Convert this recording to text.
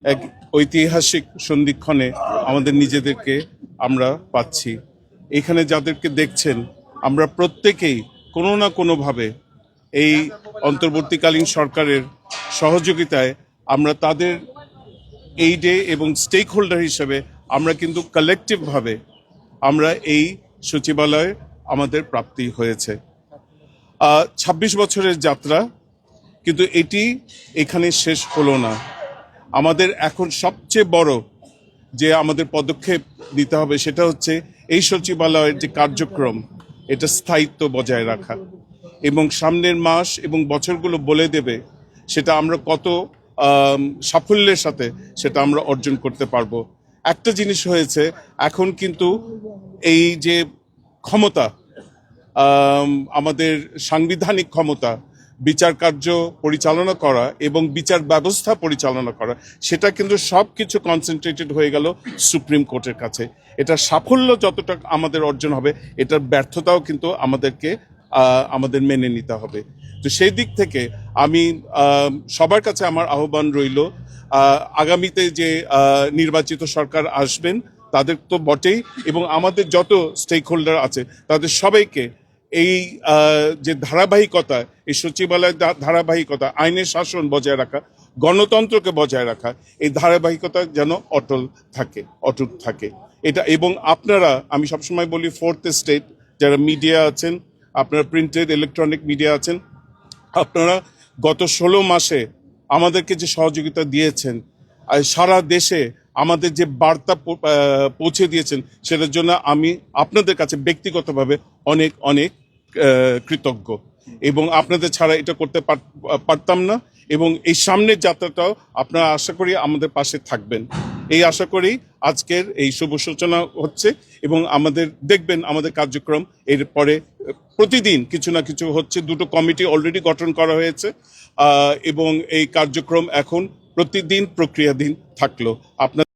এক ঐতিহাসিক সন্ধিক্ষণে আমাদের নিজেদেরকে আমরা পাচ্ছি। এখানে যাদেরকে দেখছেন আমরা প্রত্যেকেই কোনো না কোনোভাবে এই অন্তর্বর্তীকালীন সরকারের সহযোগিতায় আমরা তাদের এইডে এবং স্টেক হোল্ডার হিসেবে আমরা কিন্তু কালেকটিভভাবে আমরা এই সচিবালয়ে আমাদের প্রাপ্তি হয়েছে। ২৬ বছরের যাত্রা, কিন্তু এটি এখানে শেষ হলো না। আমাদের এখন সবচেয়ে বড় যে আমাদের পদক্ষেপ নিতে হবে সেটা হচ্ছে এই সচিবালয়ের যে কার্যক্রম এটা স্থায়িত্ব বজায় রাখা, এবং সামনের মাস এবং বছরগুলো বলে দেবে সেটা আমরা কত সাফল্যের সাথে সেটা আমরা অর্জন করতে পারবো। একটা জিনিস হয়েছে, এখন কিন্তু এই যে ক্ষমতা, আমাদের সাংবিধানিক ক্ষমতা, বিচার কার্য পরিচালনা করা এবং বিচার ব্যবস্থা পরিচালনা করা, সেটা কিন্তু সব কিছু কনসেন্ট্রেটেড হয়ে গেল সুপ্রিম কোর্টের কাছে। এটা সাফল্য যতটা আমাদের অর্জন হবে, এটার ব্যর্থতাও কিন্তু আমাদের মেনে নিতে হবে। তো সেই দিক থেকে আমি সবার কাছে আমার আহ্বান রইল, আগামীতে যে নির্বাচিত সরকার আসবেন তাদের তো বটেই, এবং আমাদের যত স্টেক হোল্ডার আছে তাদের সবাইকে এই যে ধারাবাহিকতা, এই সচিবালয়ের ধারাবাহিকতা, আইনের শাসন বজায় রাখা, গণতন্ত্রকে বজায় রাখা, এই ধারাবাহিকতা যেন অটুট থাকে এটা। এবং আপনারা, আমি সবসময় বলি ফোর্থ স্টেট, যারা মিডিয়া আছেন, আপনারা প্রিন্টেড ইলেকট্রনিক মিডিয়া আছেন, আপনারা গত 16 মাসে আমাদেরকে যে সহযোগিতা দিয়েছেন, সারা দেশে আমাদের যে বার্তা পৌঁছে দিয়েছেন, সেটার জন্য আমি আপনাদের কাছে ব্যক্তিগতভাবে অনেক অনেক কৃতজ্ঞ, এবং আপনাদের ছাড়া এটা করতে পারতাম না। এবং এই সামনের যাত্রাটাও আপনারা আশা করি আমাদের পাশে থাকবেন, এই আশা করি আজকের এই শুভ সূচনা হচ্ছে। এবং আমাদের দেখবেন আমাদের কার্যক্রম এরপরে প্রতিদিন কিছু না কিছু হচ্ছে। 2টো কমিটি অলরেডি গঠন করা হয়েছে, এবং এই কার্যক্রম এখন প্রতিদিন প্রক্রিয়াধীন থাকলো। আপনার